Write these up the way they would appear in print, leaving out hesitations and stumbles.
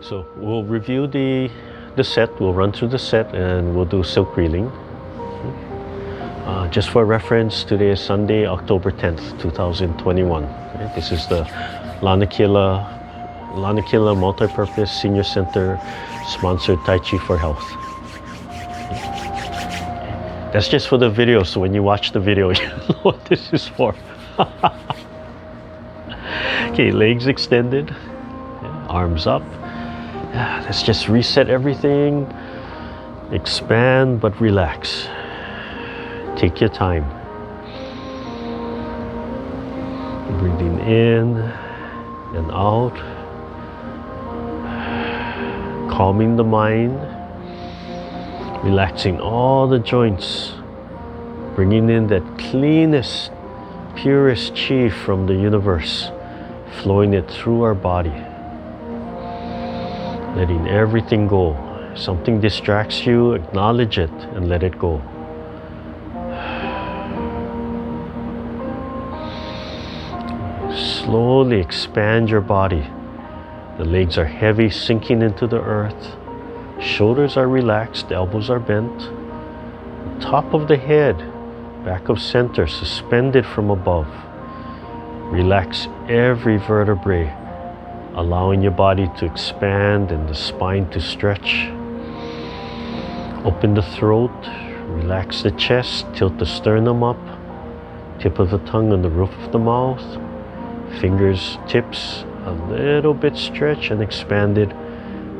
So we'll review the set, we'll run through the set, and we'll do silk reeling. Just for reference, today is Sunday, October 10th, 2021. Okay? This is the Lanakila Multipurpose Senior Center sponsored Taichi for Health. That's just for the video, so when you watch the video, you know what this is for. Okay, legs extended, yeah, arms up. Yeah, let's just reset everything. Expand but relax. Take your time. Breathing in and out. Calming the mind. Relaxing all the joints. Bringing in that cleanest, purest chi from the universe. Flowing it through our body. Letting everything go. If something distracts you, acknowledge it and let it go. Slowly expand your body. The legs are heavy, sinking into the earth. Shoulders are relaxed, elbows are bent. The top of the head, back of center, suspended from above. Relax every vertebrae, allowing your body to expand and the spine to stretch. Open the throat, relax the chest, tilt the sternum up, tip of the tongue on the roof of the mouth. Fingers, tips, a little bit stretch and expanded,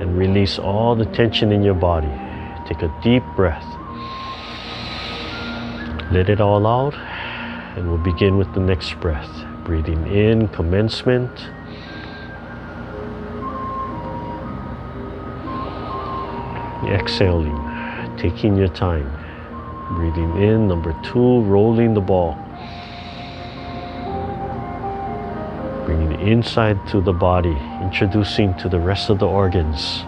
and release all the tension in your body. Take a deep breath. Let it all out, and we'll begin with the next breath. Breathing in, commencement. Exhaling, taking your time. Breathing in, number 2, rolling the ball. Bringing the inside to the body, introducing to the rest of the organs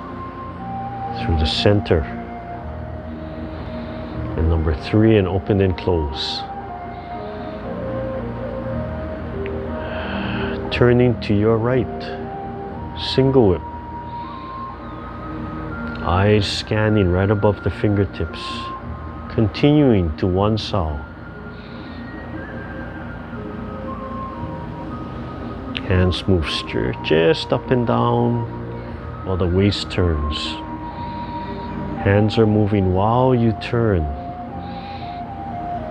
through the center. And number 3, and open and close. Turning to your right, single whip. Eyes scanning right above the fingertips, continuing to one sao. Hands move just up and down while the waist turns. Hands are moving while you turn,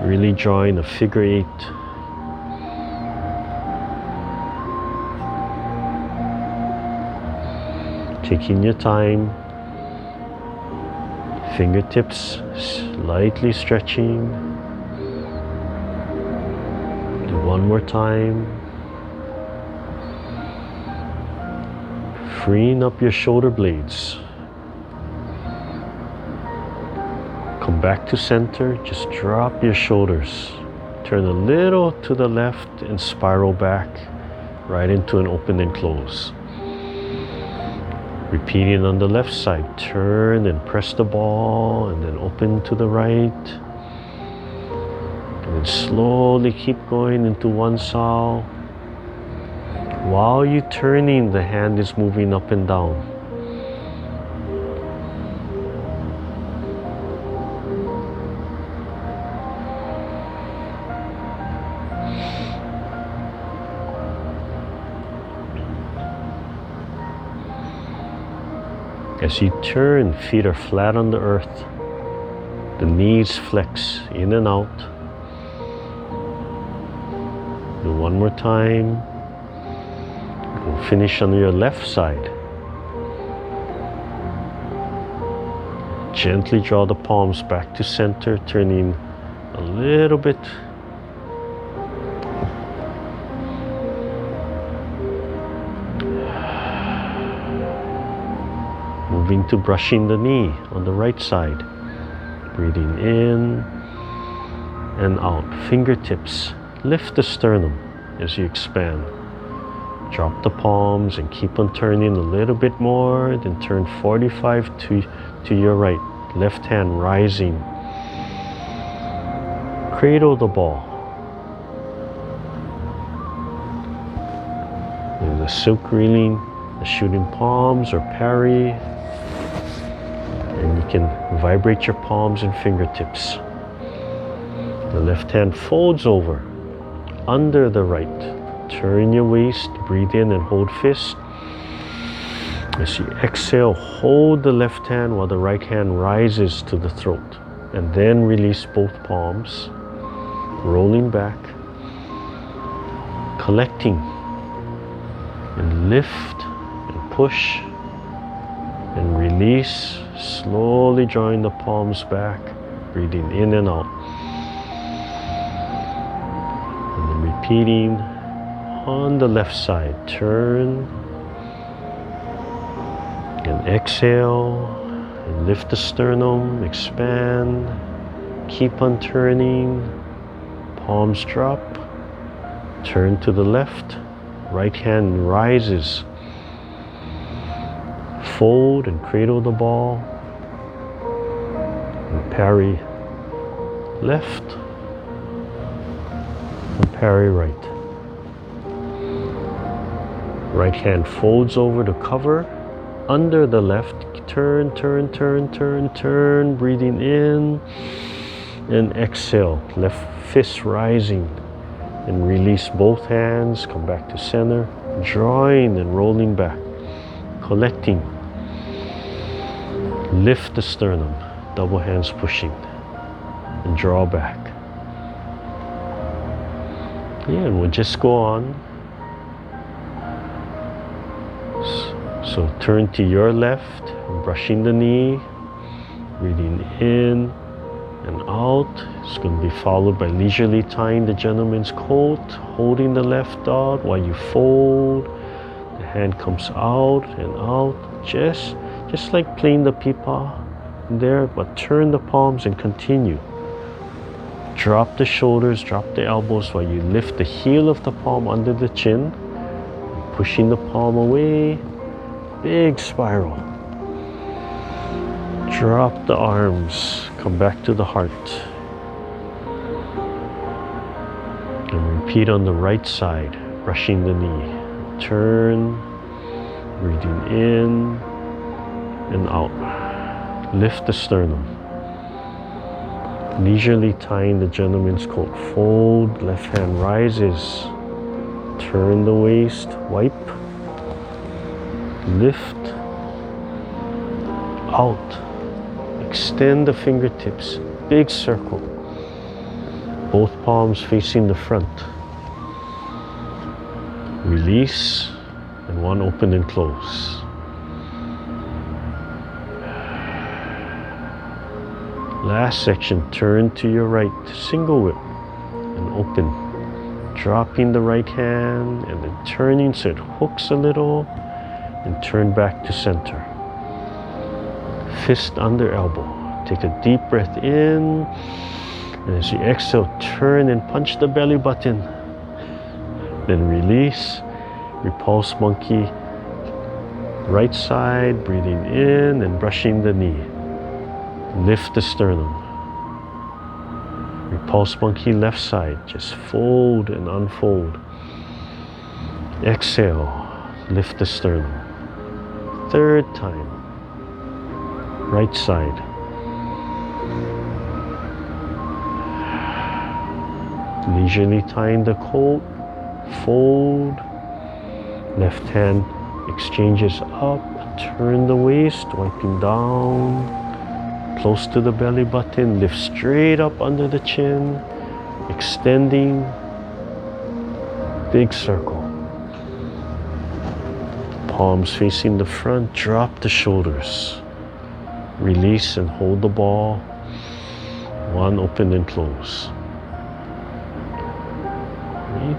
really drawing a figure 8. Taking your time, fingertips slightly stretching. Do one more time. Freeing up your shoulder blades. Come back to center, just drop your shoulders. Turn a little to the left and spiral back right into an open and close. Repeating on the left side, turn and press the ball and then open to the right. And then slowly keep going into one sao. While you're turning, the hand is moving up and down. As you turn, feet are flat on the earth. The knees flex in and out. Do one more time. We'll finish on your left side. Gently draw the palms back to center, turning a little bit. Moving to brushing the knee on the right side. Breathing in and out. Fingertips lift the sternum as you expand. Drop the palms and keep on turning a little bit more, then turn 45 to your right. Left hand rising. Cradle the ball. And the silk reeling the shooting palms or parry. And you can vibrate your palms and fingertips. The left hand folds over under the right. Turn your waist, breathe in and hold fist. As you exhale, hold the left hand while the right hand rises to the throat. And then release both palms, rolling back, collecting, and lift and push and release. Slowly drawing the palms back, breathing in and out. And then repeating on the left side. Turn and exhale and lift the sternum, expand, keep on turning, palms drop, turn to the left, right hand rises, fold and cradle the ball, and parry left, and parry right. Right hand folds over to cover, under the left, turn, turn, turn, turn, turn, breathing in, and exhale, left fist rising, and release both hands, come back to center, drawing and rolling back, collecting, lift the sternum, double hands pushing, and draw back. Yeah, and we'll just go on. So turn to your left, brushing the knee, breathing in and out. It's going to be followed by leisurely tying the gentleman's coat, holding the left out while you fold. The hand comes out and out, just like playing the pipa there, but turn the palms and continue. Drop the shoulders, drop the elbows while you lift the heel of the palm under the chin, pushing the palm away. Big spiral. Drop the arms, come back to the heart. And repeat on the right side, brushing the knee. Turn, breathing in and out. Lift the sternum. Leisurely tying the gentleman's coat. Fold, left hand rises. Turn the waist, wipe. Lift, out, extend the fingertips, big circle, both palms facing the front. Release, and one open and close. Last section, turn to your right, single whip, and open. Dropping the right hand, and then turning so it hooks a little, and turn back to center. Fist under elbow. Take a deep breath in. And as you exhale, turn and punch the belly button. Then release. Repulse monkey. Right side, breathing in and brushing the knee. Lift the sternum. Repulse monkey left side. Just fold and unfold. Exhale. Lift the sternum. Third time. Right side. Leisurely tying the coat. Fold. Left hand exchanges up. Turn the waist, wiping down. Close to the belly button. Lift straight up under the chin. Extending. Big circle. Palms facing the front, drop the shoulders. Release and hold the ball. One open and close.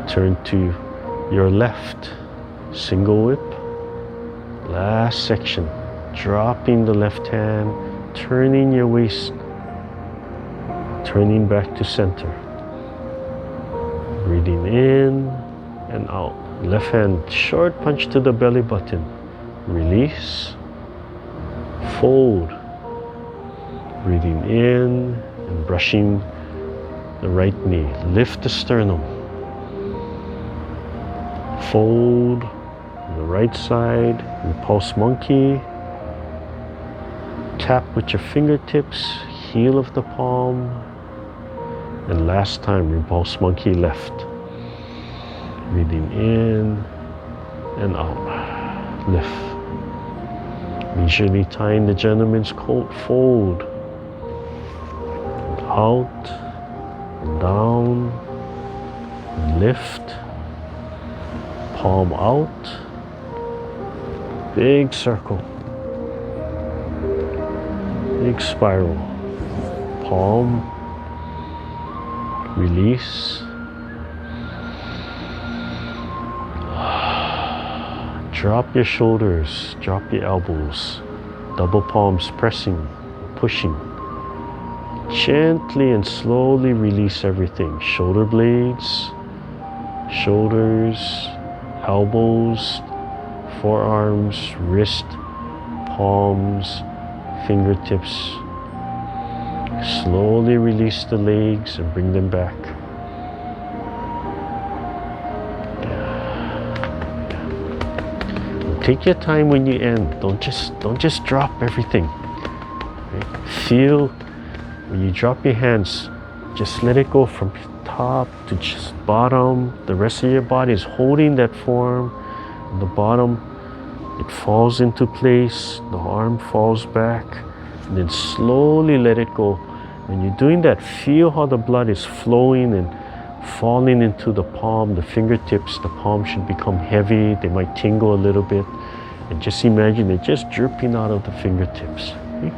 Turn to your left, single whip. Last section, dropping the left hand, turning your waist, turning back to center. Breathing in and out. Left hand, short punch to the belly button. Release. Fold. Breathing in and brushing the right knee. Lift the sternum. Fold. On the right side, repulse monkey. Tap with your fingertips, heel of the palm. And last time, repulse monkey left. Breathing in and out. Lift. Leisurely tying the gentleman's coat fold. Out, down, lift, palm out, big circle, big spiral, palm, release, drop your shoulders, drop your elbows, double palms pressing, pushing. Gently and slowly release everything. Shoulder blades, shoulders, elbows, forearms, wrist, palms, fingertips. Slowly release the legs and bring them back. Take your time when you end. Don't just drop everything. Okay? Feel. When you drop your hands, just let it go from top to just bottom. The rest of your body is holding that form. On the bottom, it falls into place. The arm falls back. And then slowly let it go. When you're doing that, feel how the blood is flowing and falling into the palm, the fingertips. The palm should become heavy. They might tingle a little bit. And just imagine it just dripping out of the fingertips. Okay?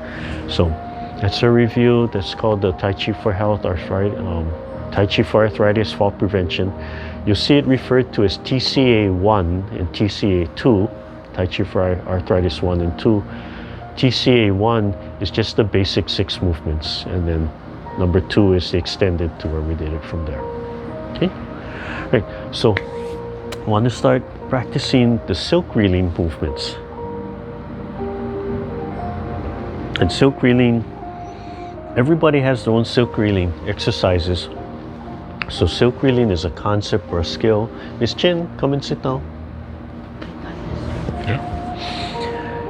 So, that's a review. That's called the Taichi for Health, Taichi for Arthritis Fall Prevention. You'll see it referred to as TCA1 and TCA2, Taichi for Arthritis 1 and 2. TCA1 is just the basic 6 movements, and then number 2 is extended to where we did it from there. Okay? Right, so I want to start practicing the silk reeling movements. And silk reeling, everybody has their own silk reeling exercises. So silk reeling is a concept or a skill. Miss Chin, come and sit down. Okay.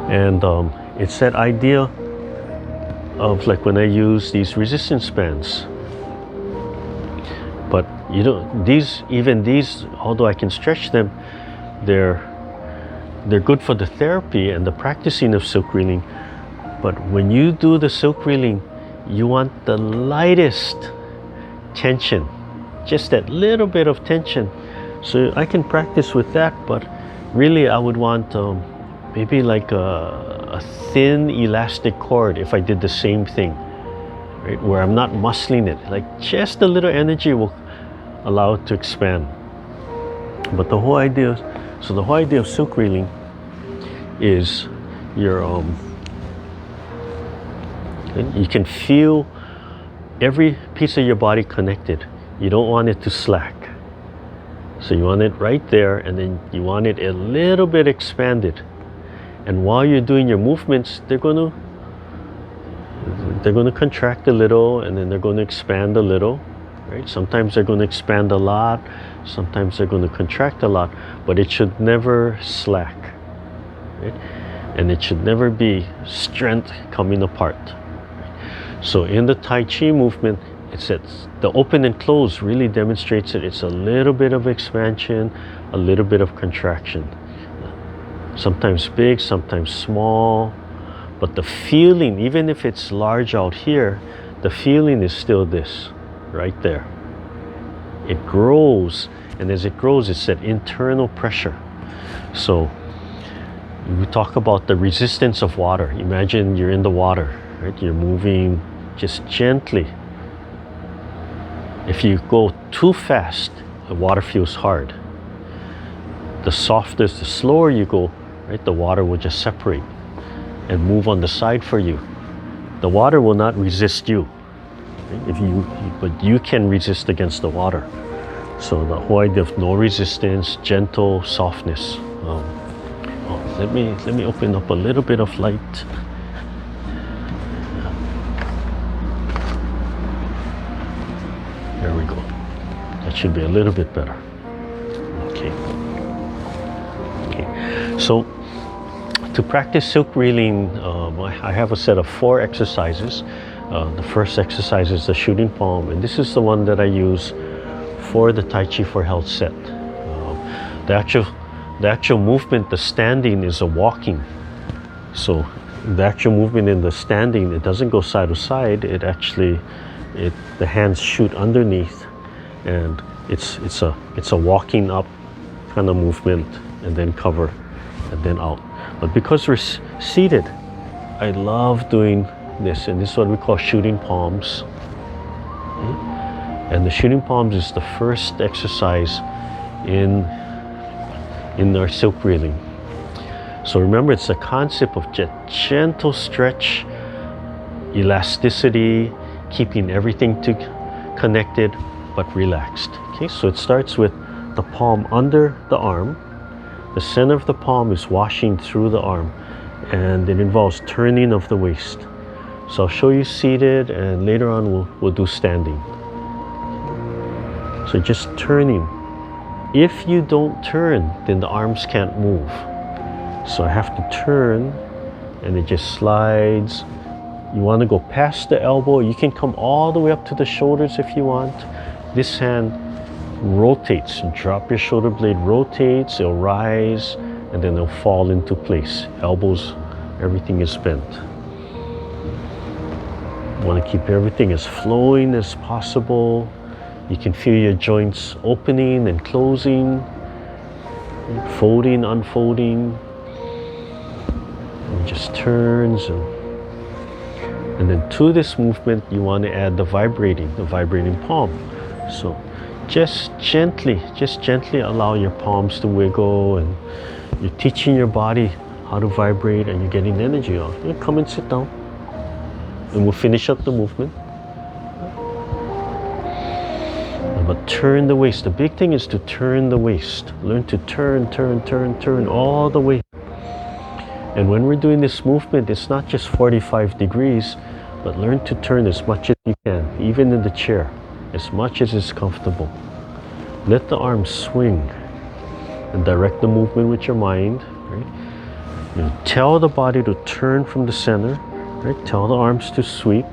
And it's that idea of like when I use these resistance bands. But you know, even these, although I can stretch them, they're good for the therapy and the practicing of silk reeling. But when you do the silk reeling, you want the lightest tension, just that little bit of tension. So I can practice with that, but really I would want maybe like a thin elastic cord if I did the same thing, right? Where I'm not muscling it, like just a little energy will allow it to expand. But the whole idea of silk reeling is you can feel every piece of your body connected. You don't want it to slack. So you want it right there, and then you want it a little bit expanded. And while you're doing your movements, they're going to contract a little, and then they're going to expand a little, right? Sometimes they're going to expand a lot, sometimes they're going to contract a lot, but it should never slack, right? And it should never be strength coming apart. So in the Tai Chi movement, the open and close really demonstrates it. It's a little bit of expansion, a little bit of contraction. Sometimes big, sometimes small. But the feeling, even if it's large out here, the feeling is still this, right there. It grows, and as it grows, it's that internal pressure. So we talk about the resistance of water. Imagine you're in the water, right? You're moving just gently. If you go too fast, the water feels hard. The slower you go, right, the water will just separate and move on the side for you. The water will not resist you, right? But you can resist against the water. So the whole idea of no resistance, gentle softness. Let me open up a little bit of light. There we go. That should be a little bit better. Okay. So to practice silk reeling, I have a set of 4 exercises. The first exercise is the shooting palm, and this is the one that I use for the Taichi for Health set. The actual movement, the standing, is a walking. So the actual movement in the standing, it doesn't go side to side. It actually, the hands shoot underneath, and it's a walking up kind of movement, and then cover, and then out. But because we're seated, I love doing this, and this is what we call shooting palms. And the shooting palms is the first exercise in our silk reeling. So remember, it's the concept of gentle stretch, elasticity, keeping everything connected but relaxed. Okay, so it starts with the palm under the arm. The center of the palm is washing through the arm, and it involves turning of the waist. So I'll show you seated, and later on we'll do standing. So just turning. If you don't turn, then the arms can't move. So I have to turn, and it just slides. You want to go past the elbow. You can come all the way up to the shoulders if you want. This hand rotates. Drop your shoulder blade, rotates, it'll rise, and then it'll fall into place. Elbows, everything is bent. You want to keep everything as flowing as possible. You can feel your joints opening and closing, folding, unfolding. And just turns, and then to this movement you want to add the vibrating palm. So just gently allow your palms to wiggle, and you're teaching your body how to vibrate, and you're getting energy out. You come and sit down, and we'll finish up the movement. But turn the waist. The big thing is to turn the waist. Learn to turn all the way. And when we're doing this movement, it's not just 45 degrees, but learn to turn as much as you can, even in the chair, as much as is comfortable. Let the arms swing, and direct the movement with your mind. Right? You tell the body to turn from the center. Right? Tell the arms to sweep.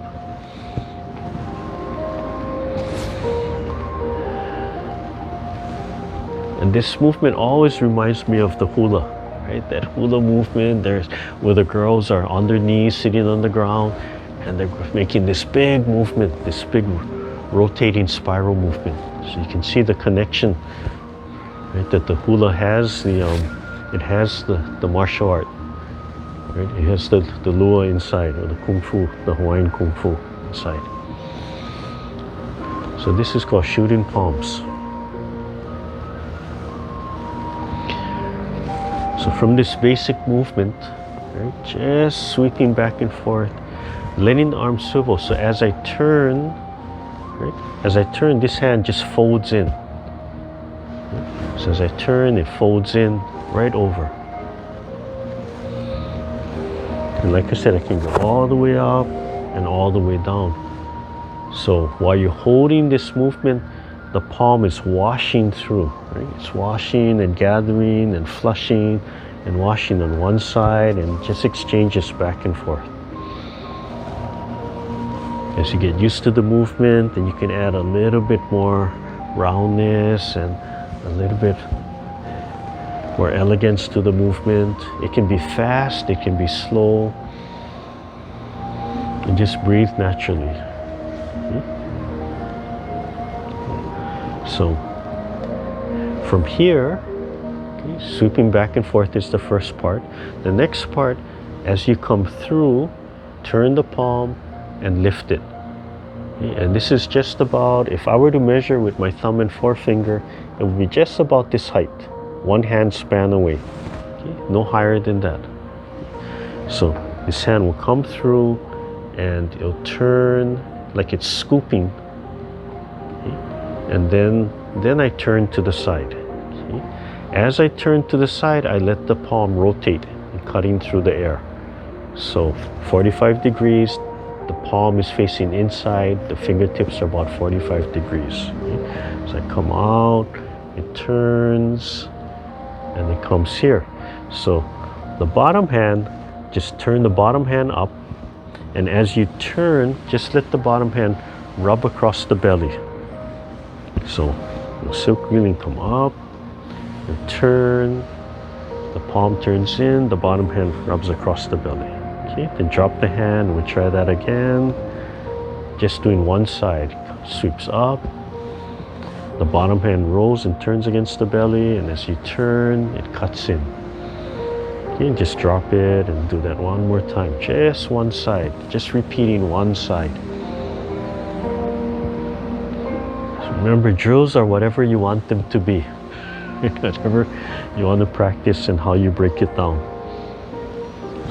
And this movement always reminds me of the hula, right? That hula movement, where the girls are on their knees, sitting on the ground, and they're making this big movement, this big rotating spiral movement. So you can see the connection, right, that the hula has. It has the martial art, right? It has the lua inside, or the kung fu, the Hawaiian kung fu inside. So this is called shooting palms. So from this basic movement, right, just sweeping back and forth, letting the arms swivel. So as I turn, right, this hand just folds in. Right? So as I turn, it folds in right over. And like I said, I can go all the way up and all the way down. So while you're holding this movement, the palm is washing through, right? It's washing and gathering and flushing and washing on one side, and just exchanges back and forth. As you get used to the movement, then you can add a little bit more roundness and a little bit more elegance to the movement. It can be fast, it can be slow, and just breathe naturally. So from here, okay, sweeping back and forth is the first part. The next part, as you come through, turn the palm and lift it. Okay, and this is just about, if I were to measure with my thumb and forefinger, it would be just about this height, one hand span away. Okay, no higher than that. So this hand will come through, and it'll turn like it's scooping. And then I turn to the side. Okay? As I turn to the side, I let the palm rotate and cutting through the air. So 45 degrees, the palm is facing inside, the fingertips are about 45 degrees. Okay? So I come out, it turns, and it comes here. So the bottom hand, just turn the bottom hand up, and as you turn, just let the bottom hand rub across the belly. So the silk reeling come up and turn, the palm turns in, the bottom hand rubs across the belly. Okay, then drop the hand, we'll try that again. Just doing one side, sweeps up, the bottom hand rolls and turns against the belly, and as you turn, it cuts in. Okay, just drop it and do that one more time. Just one side, just repeating one side. So remember, drills are whatever you want them to be. Whatever you want to practice and how you break it down.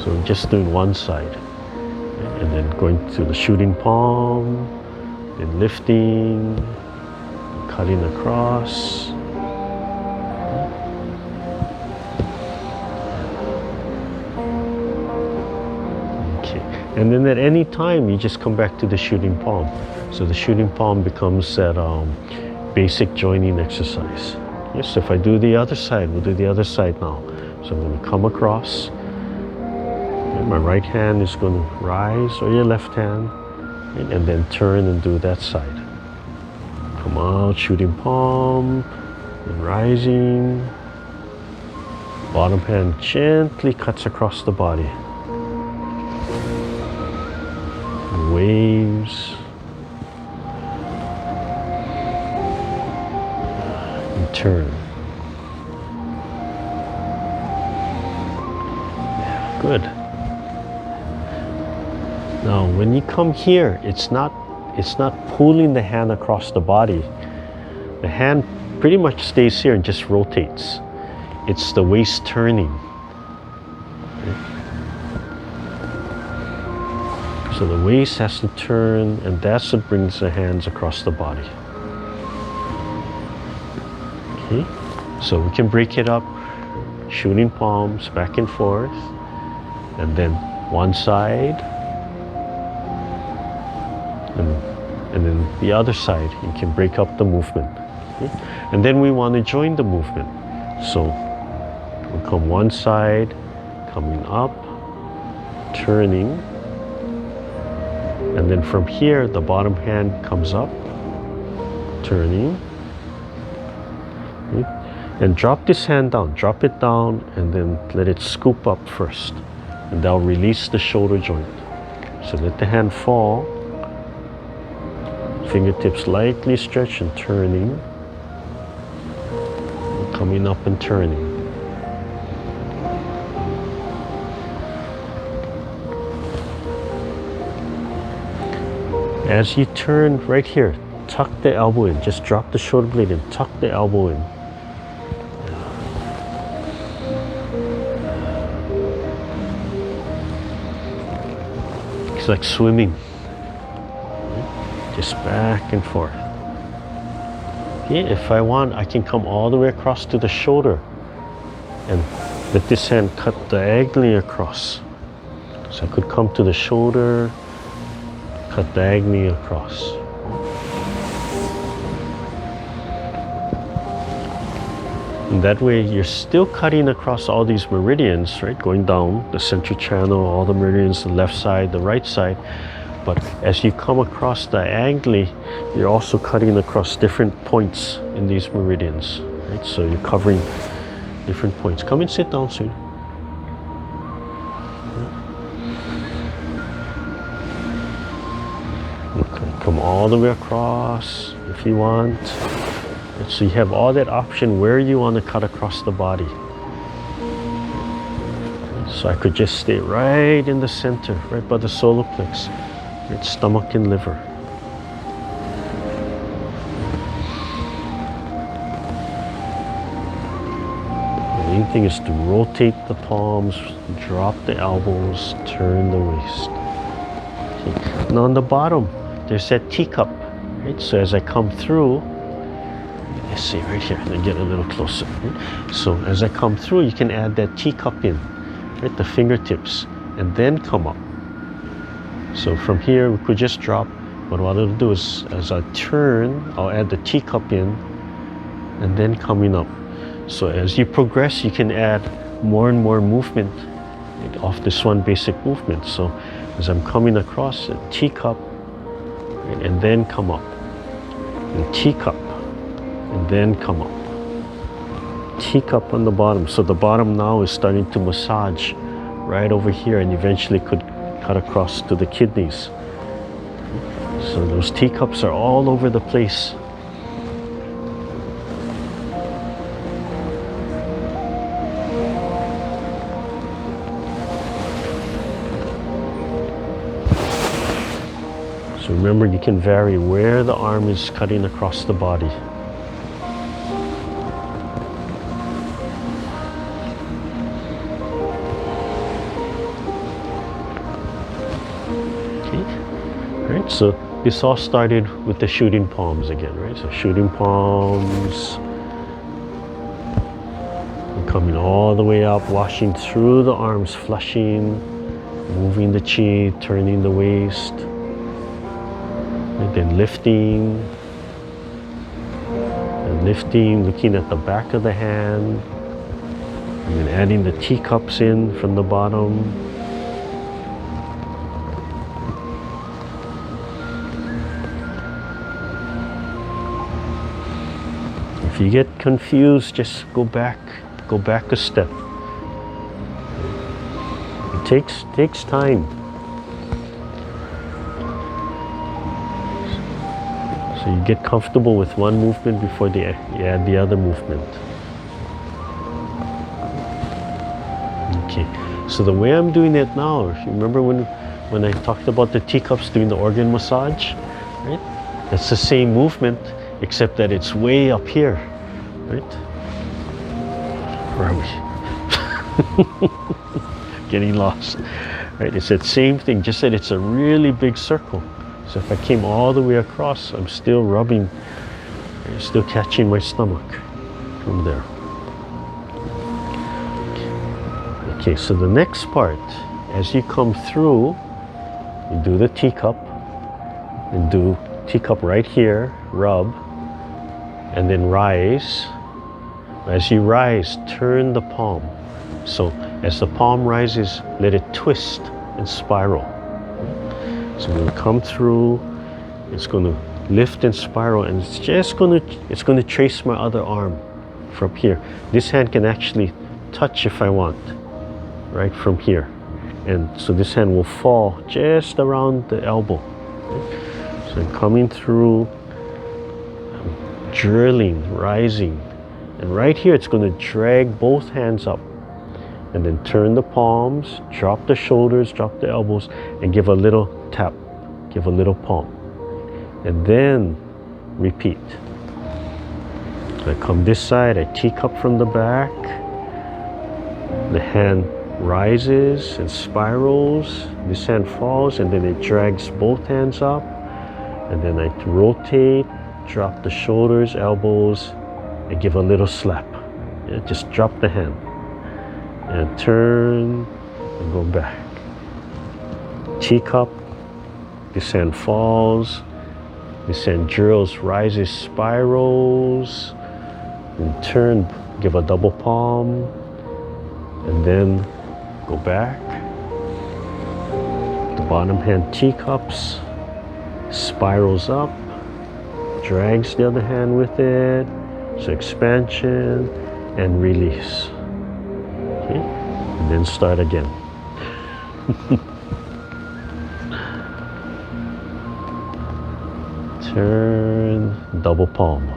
So just doing one side. And then going to the shooting palm, then lifting, cutting across. Okay, and then at any time you just come back to the shooting palm. So the shooting palm becomes that basic joining exercise. Yes, so if I do the other side, we'll do the other side now. So I'm going to come across. My right hand is going to rise, or your left hand, and then turn and do that side. Come out, shooting palm, and rising. Bottom hand gently cuts across the body. Waves. And turn. Yeah, good. Now, when you come here, it's not pulling the hand across the body. The hand pretty much stays here and just rotates. It's the waist turning. Okay. So the waist has to turn, and that's what brings the hands across the body. Okay, so we can break it up, shooting palms back and forth, and then one side, and then the other side. You can break up the movement. Okay? And then we want to join the movement. So we'll come one side, coming up, turning, and then from here the bottom hand comes up, turning. Okay? And drop this hand down, drop it down, and then let it scoop up first, and that'll release the shoulder joint. So let the hand fall. Fingertips lightly stretch and turning, coming up and turning. As you turn right here, tuck the elbow in. Just drop the shoulder blade and tuck the elbow in. It's like swimming. Just back and forth. Okay, if I want, I can come all the way across to the shoulder and let this hand cut diagonally across. So I could come to the shoulder, cut diagonally across. And that way you're still cutting across all these meridians, right? Going down the central channel, all the meridians, the left side, the right side. But as you come across diagonally, you're also cutting across different points in these meridians, right? So you're covering different points. Come and sit down soon. Okay, come all the way across if you want. And so you have all that option where you want to cut across the body. So I could just stay right in the center, right by the solar plexus. Right, stomach and liver. The main thing is to rotate the palms, drop the elbows, turn the waist. Okay. Now on the bottom, there's that teacup. Right? So as I come through, let's see right here, let me get a little closer. Right? So as I come through, you can add that teacup in, right? The fingertips, and then come up. So from here, we could just drop, but what I'll do is, as I turn, I'll add the teacup in, and then coming up. So as you progress, you can add more and more movement off this one basic movement. So as I'm coming across a teacup, right, and then come up, and teacup, and then come up, teacup on the bottom. So the bottom now is starting to massage right over here, and eventually could cut across to the kidneys. So those teacups are all over the place. So remember, you can vary where the arm is cutting across the body. Okay, right, so this all started with the shooting palms again, right? So shooting palms, and coming all the way up, washing through the arms, flushing, moving the chi, turning the waist. And then lifting, and lifting, looking at the back of the hand, and then adding the teacups in from the bottom. If you get confused, just go back a step. It takes time. So you get comfortable with one movement before you add the other movement. Okay, so the way I'm doing it now, if you remember when I talked about the teacups doing the organ massage, right? That's the same movement, except that it's way up here, right? Where are we? Getting lost, right? It's that same thing, just that it's a really big circle. So if I came all the way across, I'm still rubbing, still catching my stomach from there. Okay, so the next part, as you come through, you do the teacup, and do teacup right here, rub, and then rise. As you rise, turn the palm. So as the palm rises, let it twist and spiral. So I'm going to come through, it's going to lift and spiral, and it's going to trace my other arm from here. This hand can actually touch if I want, right from here. And so this hand will fall just around the elbow. Right? So I'm coming through, I'm drilling, rising. And right here, it's going to drag both hands up. And then turn the palms, drop the shoulders, drop the elbows, and give a little tap, give a little palm. And then repeat. I come this side, I teacup from the back. The hand rises and spirals. This hand falls, and then it drags both hands up. And then I rotate, drop the shoulders, elbows, and give a little slap. Yeah, just drop the hand. And turn and go back. Teacup, this hand falls, this hand drills, rises, spirals, and turn, give a double palm, and then go back. The bottom hand teacups, spirals up, drags the other hand with it, so expansion and release. Okay, and then start again. Turn, double palm.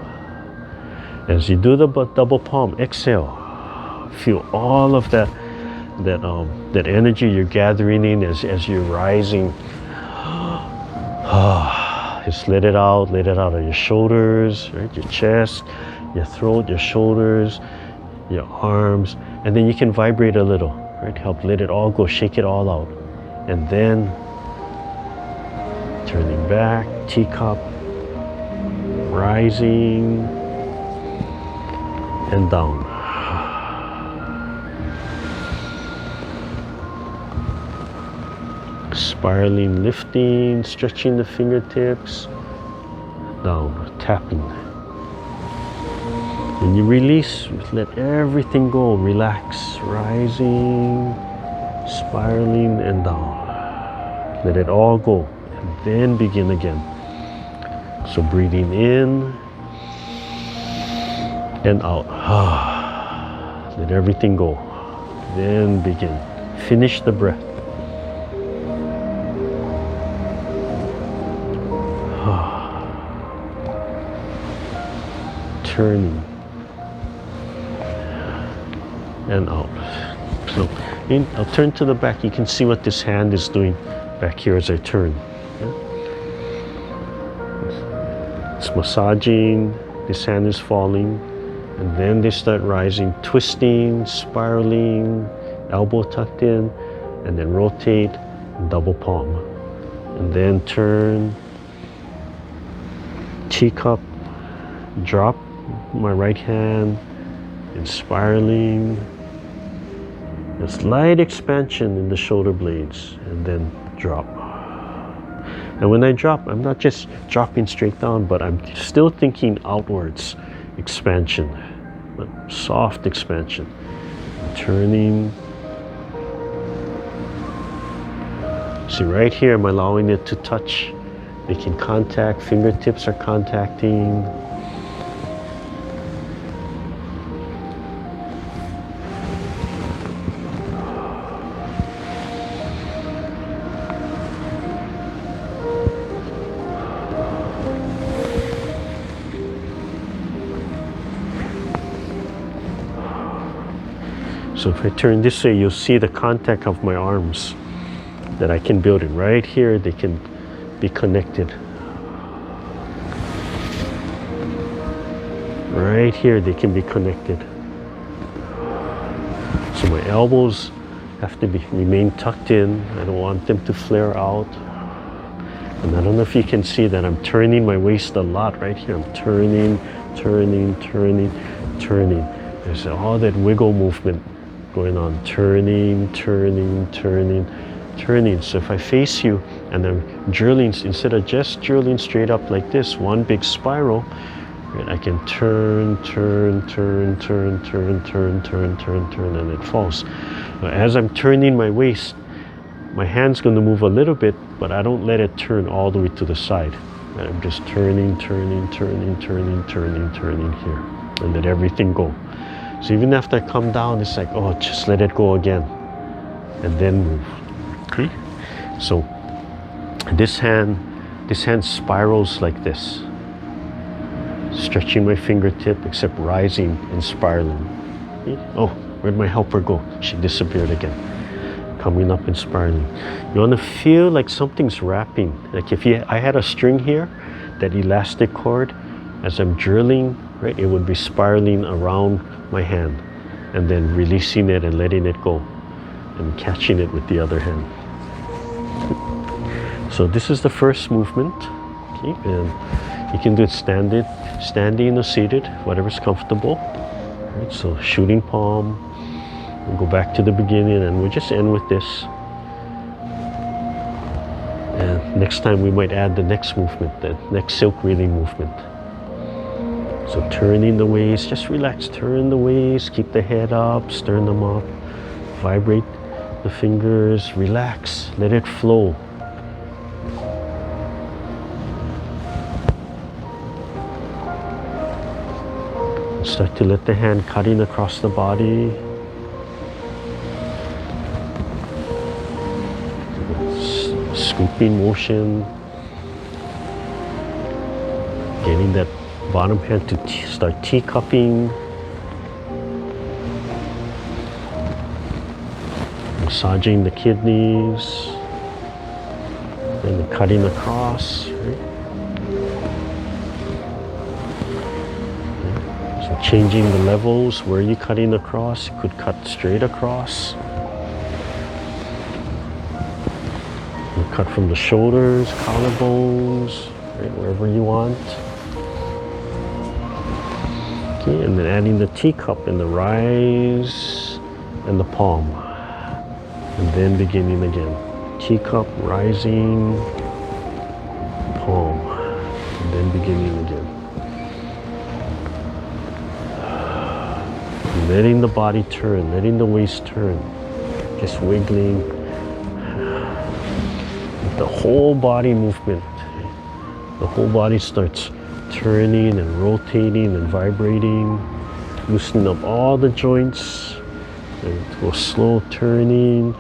As you do the double palm, exhale. Feel all of that energy you're gathering in as you're rising. Just let it out of your shoulders, right? Your chest, your throat, your shoulders, your arms, and then you can vibrate a little, right? Help let it all go, shake it all out. And then turning back, teacup, rising and down. Spiraling, lifting, stretching the fingertips, down, tapping. When you release, let everything go, relax, rising, spiraling, and down. Let it all go, and then begin again. So breathing in and out. Let everything go. Then begin. Finish the breath. Turning and out. So I'll turn to the back. You can see what this hand is doing back here as I turn. It's massaging. This hand is falling. And then they start rising, twisting, spiraling, elbow tucked in, and then rotate, double palm. And then turn, teacup, drop my right hand, and spiraling. There's light expansion in the shoulder blades, and then drop. And when I drop, I'm not just dropping straight down, but I'm still thinking outwards, expansion, but soft expansion. Turning. See, right here, I'm allowing it to touch. Making contact, fingertips are contacting. So if I turn this way, you'll see the contact of my arms that I can build it. Right here, they can be connected. Right here, they can be connected. So my elbows have to remain tucked in. I don't want them to flare out. And I don't know if you can see that I'm turning my waist a lot right here. I'm turning, turning, turning, turning. There's all that wiggle movement going on. Turning, turning, turning, turning. So if I face you and I'm drilling, instead of just drilling straight up like this, one big spiral, right, I can turn, turn, turn, turn, turn, turn, turn, turn, turn, and it falls. Now, as I'm turning my waist, my hand's going to move a little bit, but I don't let it turn all the way to the side. And I'm just turning, turning, turning, turning, turning, turning here, and let everything go. So even after I come down, it's like, oh, just let it go again, and then move. Okay? So this hand spirals like this, stretching my fingertip, except rising and spiraling. Okay? Oh, where'd my helper go? She disappeared again. Coming up and spiraling. You want to feel like something's wrapping. Like if I had a string here, that elastic cord, as I'm drilling, right, it would be spiraling around my hand, and then releasing it and letting it go, and catching it with the other hand. So this is the first movement. Okay, and you can do it standing or seated, whatever's comfortable. Right, so shooting palm. We'll go back to the beginning, and we'll just end with this. And next time we might add the next movement, the next silk reeling movement. So turning the waist, just relax, turn the waist, keep the head up, stern them up, vibrate the fingers, relax, let it flow. Start to let the hand cutting across the body. Scooping motion. Getting that bottom hand to start teacupping. Massaging the kidneys. And cutting across. Right? So changing the levels. Where you're cutting across, you could cut straight across. You cut from the shoulders, collarbones, right, wherever you want. Okay, and then adding the teacup and the rise and the palm. And then beginning again. Teacup, rising, palm. And then beginning again. letting the body turn, letting the waist turn, just wiggling. The whole body movement, the whole body starts turning and rotating and vibrating, loosening up all the joints. And it will slow turning,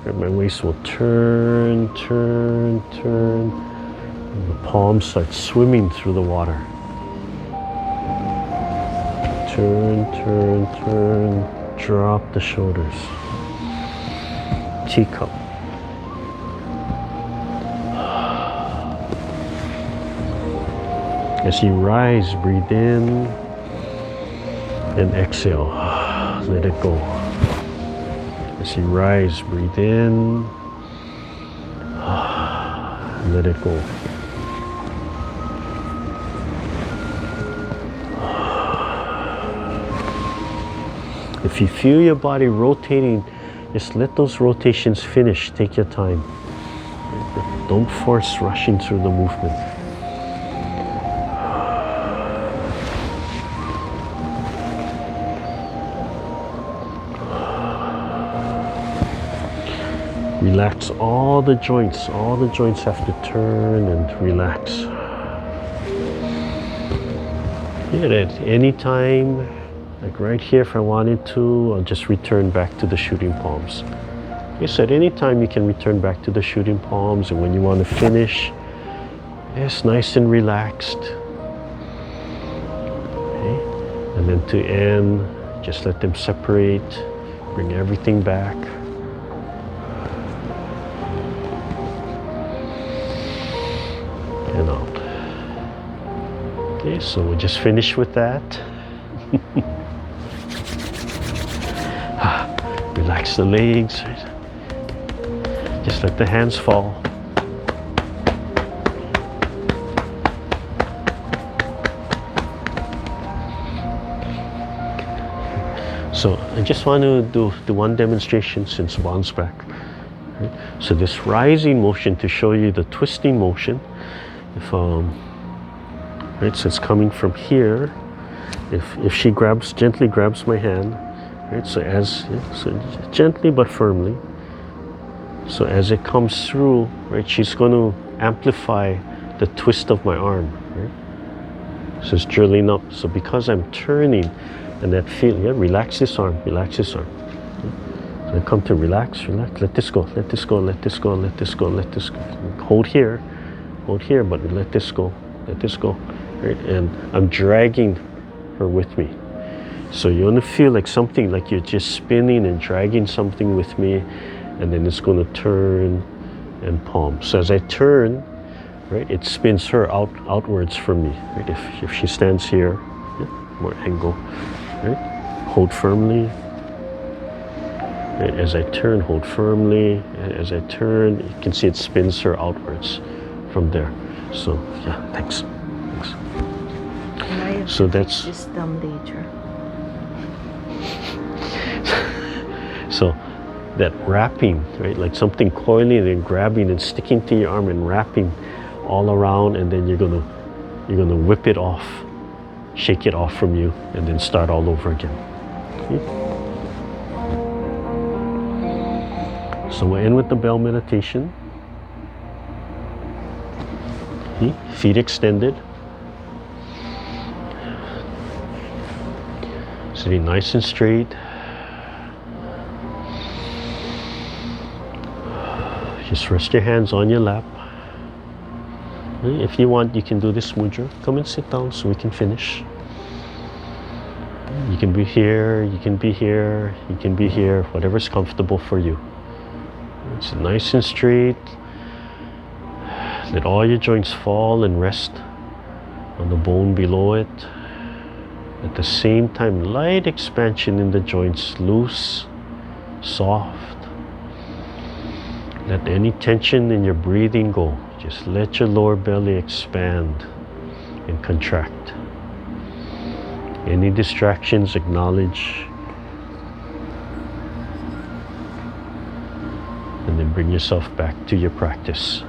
and my waist will turn, turn, turn. And the palms start swimming through the water. Turn, turn, turn, drop the shoulders. Teacup. As you rise, breathe in and exhale. Let it go. As you rise, breathe in. Let it go. If you feel your body rotating, just let those rotations finish. Take your time. Don't force rushing through the movement. Relax all the joints. All the joints have to turn and relax. At any time, like right here, if I wanted to, I'll just return back to the shooting palms. Yes, at any time you can return back to the shooting palms, and when you want to finish, yes, nice and relaxed. Okay. And then to end, just let them separate, bring everything back. And out. Okay, so we'll just finish with that. Relax the legs. Just let the hands fall. So I just want to do one demonstration since Bon's back. Right? So this rising motion to show you the twisting motion. If right, so it's coming from here. If she gently grabs my hand, right? So so gently but firmly. So as it comes through, right, she's going to amplify the twist of my arm, right? So it's drilling up. So because I'm turning, and that feel, yeah, relax this arm, relax this arm. So I come to relax, relax, let this go, let this go, let this go, let this go, let this go. Hold here, but let this go, right? And I'm dragging her with me. So you want to feel like something, like you're just spinning and dragging something with me, and then it's going to turn and palm. So as I turn, right, it spins her outwards from me. Right? If she stands here, yeah, more angle, right? Hold firmly. Right? As I turn, hold firmly. As I turn, you can see it spins her outwards from there. So yeah, thanks. So that's system later. So that wrapping, right, like something coiling and grabbing and sticking to your arm and wrapping all around, and then you're gonna whip it off, shake it off from you, and then start all over again. Okay? So we'll end with the bell meditation. Okay? Feet extended. Sitting nice and straight. Just rest your hands on your lap. If you want, you can do this mudra. Come and sit down so we can finish. You can be here, you can be here, you can be here, whatever's comfortable for you. It's nice and straight. Let all your joints fall and rest on the bone below it. At the same time, light expansion in the joints, loose, soft. Let any tension in your breathing go. Just let your lower belly expand and contract. Any distractions, acknowledge. And then bring yourself back to your practice.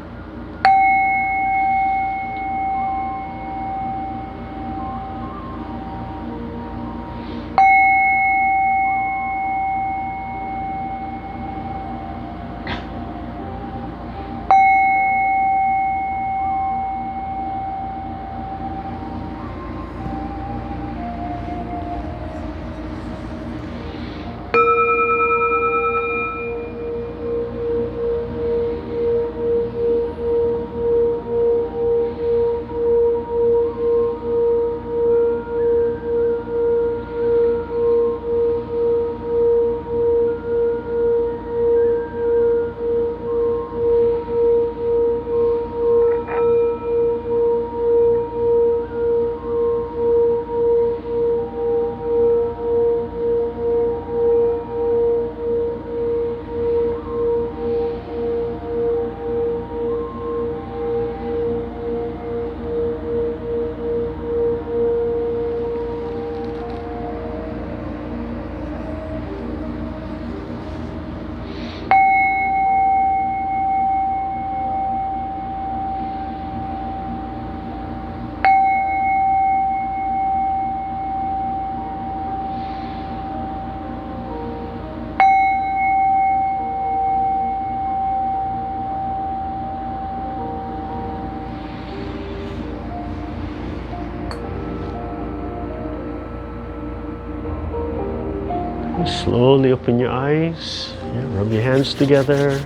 Slowly open your eyes. Yeah, rub your hands together.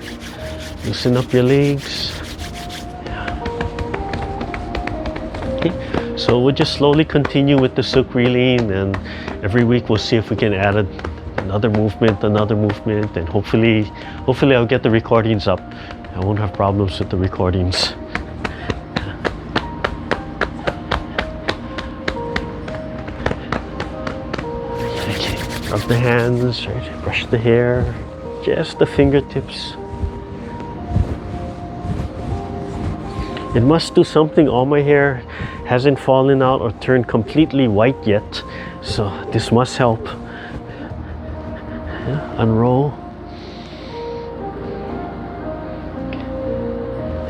Loosen up your legs. Okay, so we'll just slowly continue with the silk reeling, and every week we'll see if we can add another movement, and hopefully I'll get the recordings up. I won't have problems with the recordings. Okay, rub the hands, right? Brush the hair, just the fingertips. It must do something. All my hair hasn't fallen out or turned completely white yet, so this must help. Yeah, unroll.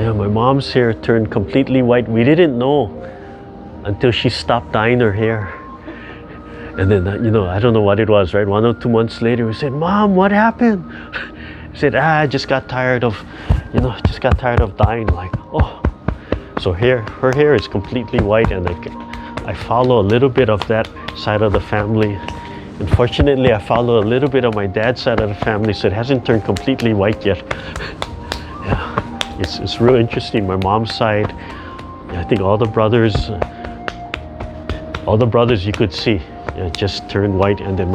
Yeah, my mom's hair turned completely white. We didn't know until she stopped dyeing her hair. And then, I don't know what it was, right? 1 or 2 months later, we said, "Mom, what happened?" I said, I just got tired of, dyeing. Like, oh. So her hair is completely white, and I follow a little bit of that side of the family. Unfortunately, I follow a little bit of my dad's side of the family, so it hasn't turned completely white yet. Yeah. It's real interesting. My mom's side, I think all the brothers you could see, just turned white, and then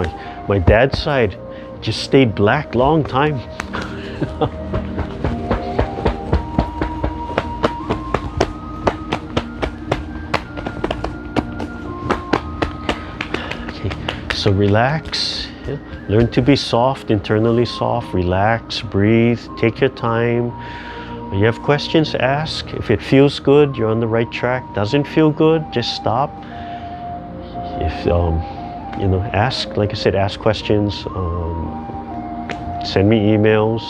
my dad's side just stayed black long time. Okay, so relax. Yeah. Learn to be soft, internally soft. Relax, breathe, take your time. When you have questions, ask. If it feels good, you're on the right track. Doesn't feel good, just stop. If ask, like I said, ask questions. Send me emails.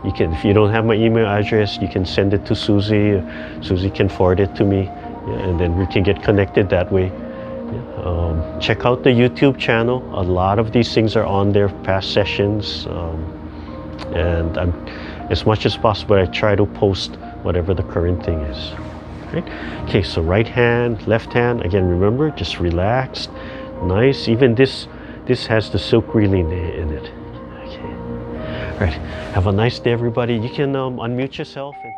You can, if you don't have my email address, you can send it to Susie. Susie can forward it to me, and then we can get connected that way. Check out the YouTube channel. A lot of these things are on there, past sessions, and as much as possible, I try to post whatever the current thing is. Right? Okay, so right hand, left hand. Again, remember, just relaxed, nice. Even this has the silk reeling in it. Okay. All right. Have a nice day, everybody. You can unmute yourself and